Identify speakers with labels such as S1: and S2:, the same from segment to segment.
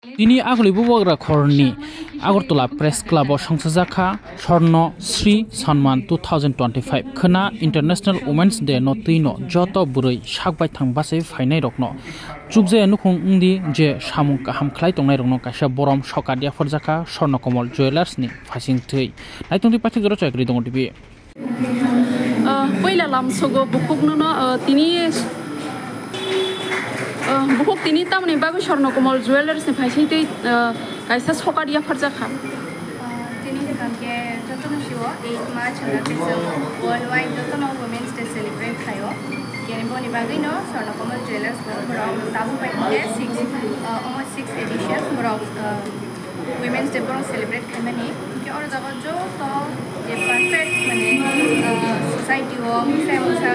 S1: তিনি আগলি বুবাগ্রা খরনি আগরতলা প্রেস ক্লাব সংসাजाखा স্বর্ণ শ্রী সম্মান 2025 খনা international women's day no tino joto burui sakbai thangbase fainai rokno chukje nukhung ungdi je samung kaham khlai tongnai rokno kaisa borom sokadia forjaka Swarnakomal Jewellers ni phasing thei naitungti pathik jora chakri dong tibi
S2: पहिला लामसोगो बुकुकनो तिनी बुकुक तिनी तामने बाबु Swarnakomal Jewellers नि फाइसिते काइसा सकारिया फरजाखा
S3: तिनी देखानके जतन शिव 8 मार्च हनाते world wide जतन women's day celebrate खायो केने बनि बागैनो Swarnakomal Jewellers बराव ताबु पाइके 6 एडिशन बराव वुमेन्स डे बराव सेलिब्रेट खामनि के और जगह जो तो जे परफेक्ट माने सोसाइटी हो सेमसा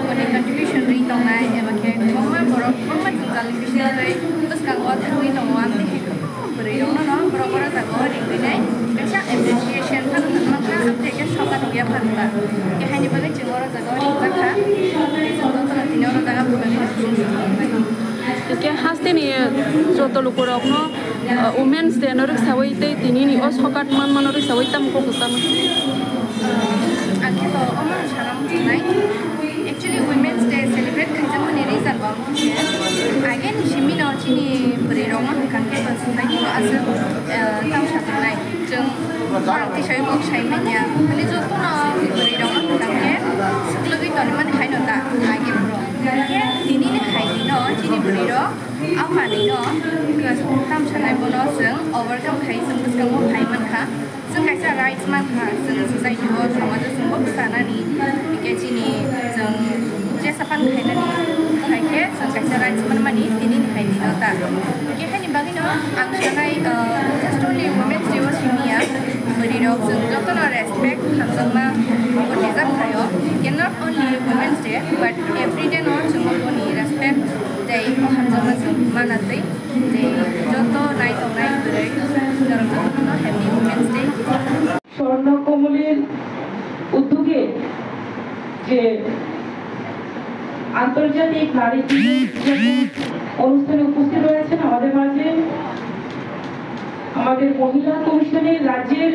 S3: माने कंट्रीब्यूशन रि तंनाय एबा के ममा बराव ममा जंजाल बिसिनै उसका अथावै दङ आमनि बरैनो न बराबर जगह रिबिनाय कैसा एप्रिसिएशन खालामनांगौ अपडेट सका नया फानता के हानि बागै जोंर जगह रिबाखा जोंनो तनातिनो जगह बुगानि
S2: के हास्तेनि जतो लुकुरकनो वुमेन्स डे नरक सावै तै तिनिनि अ सकाट मान सावै तामको खसाम
S3: आखे तो अमर साराम थनाय एक्चुअली वुमेन्स डे सेलिब्रेट खाइजामनि रिजन बा आगेन सिमिनो चिनि बरै रंग खानके बसनाय आसो तामसानाय जों भारत हिसाबै बक्सायनाया माने जतो न बरै रंग खानके सिक्लगै तनिमान खाइनता आगे ब्रो के दिनिनि खाइदिनो चिनि बरै र आफानिनो तामसानाय बनो जों ओवरकम खाइजों बसकामो खाइमानखा जों काइसा राइट्स मानखा जों सोसाइटी हो समाज जों बक्सानानि के चिनि जों जेसाफान खाइनानि खाइके जों काइसा राइट्स मानमानि दिनिनि खाइदिनो ता के हानि बागैनो आं सानाय जस्टलि वुमेन्स डे सिमिया बरै र जों जतन रेसपेक्ट खामजोंमा बनिजाब खायो के not only women's day but every day not जों बनि रेसपेक्ट डे खामजोंमा जों मानातै डे जतो नायतंनाय बरै नरकनो हैप्पी वुमेन्स डे
S4: স্বর্ণকমলের উদ্যোগে যে আন্তর্জাতিক নারী দিবস অনুষ্ঠানে উপস্থিত রয়েছেন আমাদের মাঝে আমাদের মহিলা কমিশনের রাজ্যের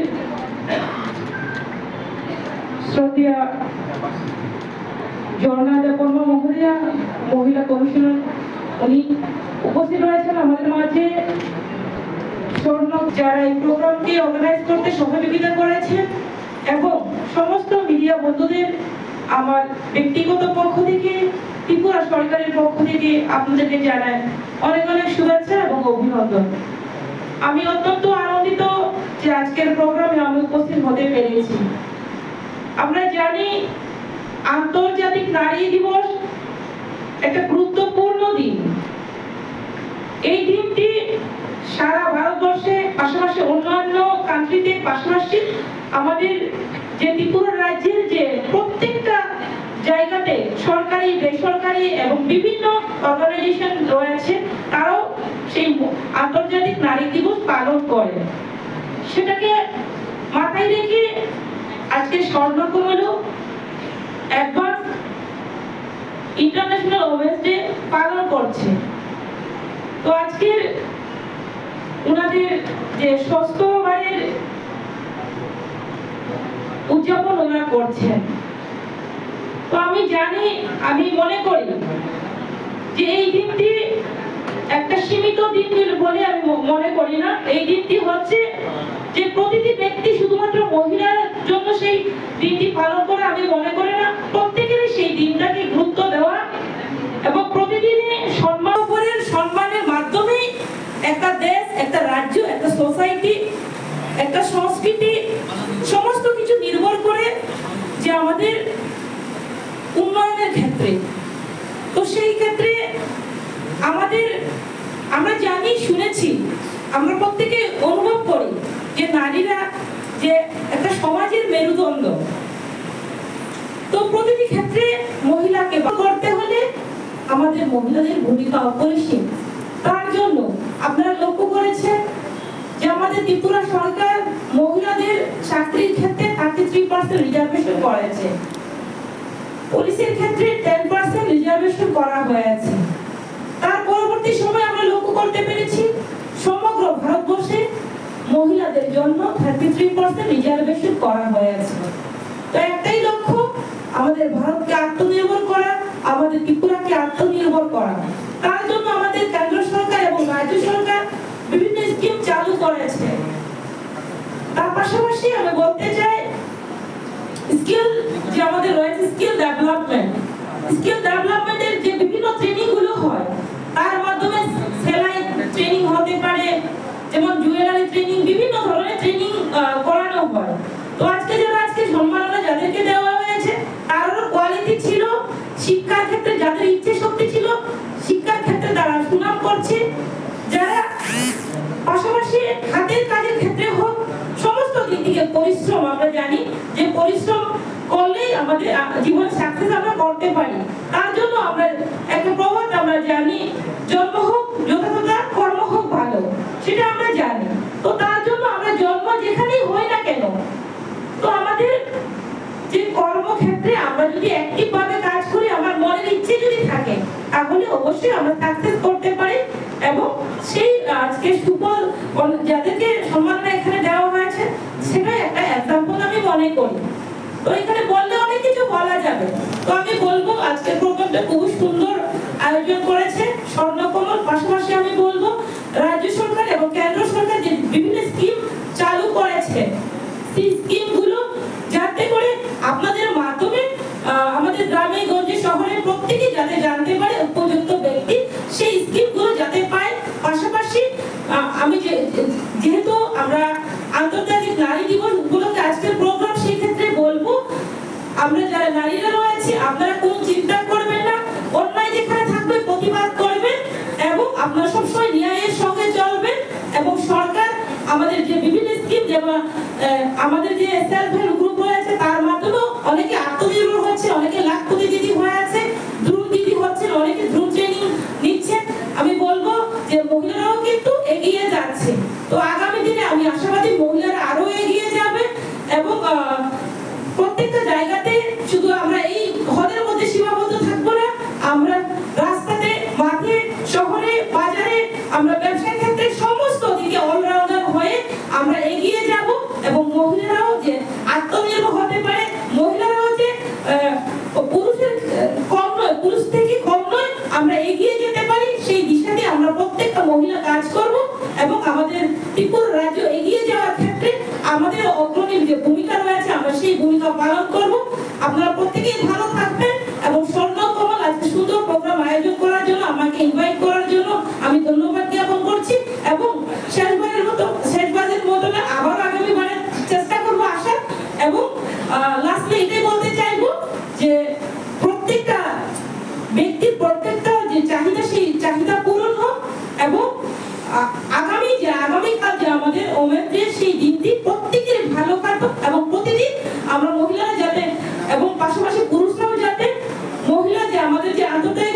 S4: শ্রদ্ধেয়া জর্নাদা কর্মা মহোদয়া মহিলা কমিশনার উনি উপস্থিত রয়েছেন আমাদের মাঝে স্বর্ণ যারা এই প্রোগ্রামটি অর্গানাইজ করতে সহযোগিতা করেছেন এবং সমস্ত মিডিয়া বন্ধুদের আমার ব্যক্তিগত পক্ষ থেকে ত্রিপুরা সরকারের পক্ষ থেকে আপনাদেরকে জানাই অনেক অনেক শুভেচ্ছা এবং অভিনন্দন। আমি অত্যন্ত আনন্দিত যে আজকের প্রোগ্রামে আমি উপস্থিত হতে পেরেছি। আমরা জানি আন্তর্জাতিক নারী দিবস একটা গুরুত্বপূর্ণ দিন। এই দিনটি সারা ভারতবর্ষে পাশাপাশি অন্যান্য কান্ট্রিতে পাশাপাশি আমাদের যে ত্রিপুরা রাজ্যের যে প্রত্যেকটা জায়গাতে সরকারি বেসরকারি এবং বিভিন্ন অর্গানাইজেশন রয়েছে তারাও সেই আন্তর্জাতিক নারী দিবস পালন করে। সেটাকে মাথায় রেখে আজকে Swarnakamal advance international women's day পালন করছে। তো আজকের ওনাদের যে ষষ্ঠবারের উদযাপন ওনারা করছেন। তো আমি জানি আমি মনে করি যে এই দিনটি একটা সীমিত দিন বলে আমি মনে করি না। এই দিনটি হচ্ছে যে প্রতিটি ব্যক্তি শুধুমাত্র মহিলার জন্য সেই দিনটি পালন করে আমি মনে করি না। প্রত্যেকেরই সেই দিনটাকে গুরুত্ব দেওয়া এবং প্রতিদিনে সম্মানের মাধ্যমে একটা দেশ একটা রাজ্য একটা সোসাইটি একটা সংস্কৃতি সমস্ত কিছু নির্ভর করে যে আমাদের উন্নয়নের ক্ষেত্রে। তো সেই ক্ষেত্রে আমরা জানি শুনেছি আমরা প্রত্যেকে অনুভব করি যে নারীরা যে একটা সমাজের মেরুদণ্ড। তো প্রতিটি ক্ষেত্রে মহিলাকে করতে হলে আমাদের মহিলাদের ভূমিকা অপরিসীম। তার জন্য আপনারা লক্ষ্য করেছেন যে আমাদের ত্রিপুরা সরকার মহিলাদের চাকরির ক্ষেত্রে 33% রিজার্ভেশন করেছে, পুলিশের ক্ষেত্রে 10% রিজার্ভেশন করা হয়েছে। তার পরবর্তী সময় আমরা লক্ষ্য করতে পেরেছি সমগ্র 3% রিজার্ভেশন করা হয়েছে। তো একটাই লক্ষ্য, আমাদের ভারতকে আত্মনির্ভর করা, আমাদের ত্রিপুরাকে আত্মনির্ভর করা। তার জন্য আমাদের কেন্দ্র সরকার এবং রাজ্য সরকার বিভিন্ন স্কিম চালু করেছে। তার পাশাপাশি আমি বলতে চাই স্কিল যে আমাদের রয়েছে স্কিল ডেভেলপমেন্টের যে বিভিন্ন ট্রেনিং গুলো হয়, তার মাধ্যমে সেলাই ট্রেনিং হতে পারে, যেমন জুয়েলারি ট্রেনিং, বিভিন্ন ধরনের ট্রেনিং করানো হয়। তো আজকে সম্মাননা যাদেরকে দেওয়া হয়েছে তারও কোয়ালিটি ছিল, শিক্ষার ক্ষেত্রে যাদের ইচ্ছে শক্তি ছিল শিক্ষার ক্ষেত্রে তারা সুনাম করছে, যারা পাশাপাশি হাতের কাজের ক্ষেত্রে হোক, সমস্ত দিক থেকে পরিশ্রম, আমরা জানি যে পরিশ্রম করলেই আমাদের জীবনে সাকসেস আমরা করতে পারি। তার জন্য আমরা একটা প্রবাদ আমরা জানি, জন্ম হোক যথাযথ, কর্ম হোক ভালো, সেটা আমরা জানি। তো তার জন্য আমরা জন্ম যেখানেই হই না কেন, তো আমাদের যে কর্মক্ষেত্রে আমরা যদি অ্যাক্টিভ ভাবে কাজ করি, আমার মনের ইচ্ছে যদি থাকে, তাহলে অবশ্যই আমরা সাকসেস করতে পারি। এবং সেই আজকে সুফল যাদেরকে সম্মাননা এখানে দেওয়া হয়েছে সেটাই একটা এক্সাম্পল আমি মনে করি। তো এখানে বললে অনেক কিছু বলা যাবে, তো আমি বলবো আজকের প্রোগ্রামটা খুব সুন্দর আয়োজন করেছে স্বর্ণকমল। পাশাপাশি আমি বলবো রাজ্য সরকার এবং কেন্দ্র সরকার যে বিভিন্ন স্কিম চালু করেছে, সেই স্কিমগুলো যাতে করে আপনাদের মাধ্যমে আমাদের গ্রামে গঞ্জে শহরে প্রত্যেকে যাতে জানতে পারে, উপযুক্ত ব্যক্তি সেই স্কিমগুলো যাতে পায়। পাশাপাশি আমি যেহেতু আমরা আন্তর্জাতিক নারী দিবস উপলক্ষে আজকের প্রোগ্রাম, সেই ক্ষেত্রে বলবো আমরা যারা নারীরা রয়েছে আপনারা কোনো চিন্তা করবেন না, অন্যায় যেখানে থাকবে প্রতিবাদ করবেন এবং আপনারা সবসময় ন্যায়ের সঙ্গে চলবেন। এবং সরকার আমাদের যে বিভিন্ন স্কিম, যেমন আমাদের যে সেলফ হেল্প গ্রুপ রয়েছে তার মাধ্যমে অনেকে আত্মনির্ভর হচ্ছে, অনেকে লাখপতি দিদি হয়ে আছে, দ্রুণ দিদি হচ্ছেন, অনেকে দ্রুণ ট্রেনিং নিচ্ছেন। আমি বলবো যে মহিলারাও কিন্তু এগিয়ে যাচ্ছে। তো আগামী দিনে আমি আশাবাদী মহিলারা আরো এগিয়ে যাবে এবং প্রত্যেকটা জায়গাতে শুধু আমরা এই ঘরের মধ্যে সীমাবদ্ধ থাকবো না, আমরা রাস্তাতে, মাঠে, শহরে, বাজারে, আমরা ব্যবসার ক্ষেত্রে সমস্ত দিকে অলরাউন্ডার হয়ে আমরা এগিয়ে যাব। এবং মহিলারাও যে আত্মনির্ভর হতে পারে, মহিলারাও যে পুরুষের কম নয়, পুরুষ থেকে কম নয়, আমরা এগিয়ে যেতে পারি, সেই দিশাতে আমরা প্রত্যেকটা মহিলা কাজ করব। এবং আমাদের ত্রিপুরা রাজ্য এগিয়ে যাওয়ার ক্ষেত্রে আমাদের অগ্রণী যে ভূমিকা রয়েছে আমরা সেই ভূমিকা পালন করব। আপনারা প্রত্যেকেই ভালো থাকবেন এবং স্বর্ণকমল আজকে সুন্দর প্রোগ্রাম আয়োজন করার জন্য, আমাকে ইনভাইট করার জন্য আমি ধন্যবাদ জ্ঞাপন করছি। এবং শেষবারের মতো আবার আগামীবারে চেষ্টা করবো আসার। এবং লাস্টে এটাই বলতে চাইবো যে প্রত্যেকটা ব্যক্তির প্রত্যেকটা যে চাহিদা, সেই চাহিদা পূরণ হোক এবং আগামীকাল যে আমাদের ওমেন ডে, সেই দিনটি প্রত্যেকের ভালো কাটুক এবং প্রতিদিন আমরা মহিলারা যাতে এবং পাশাপাশি পুরুষরাও যাতে মহিলা যে আমাদের যে আন্তর্জাতিক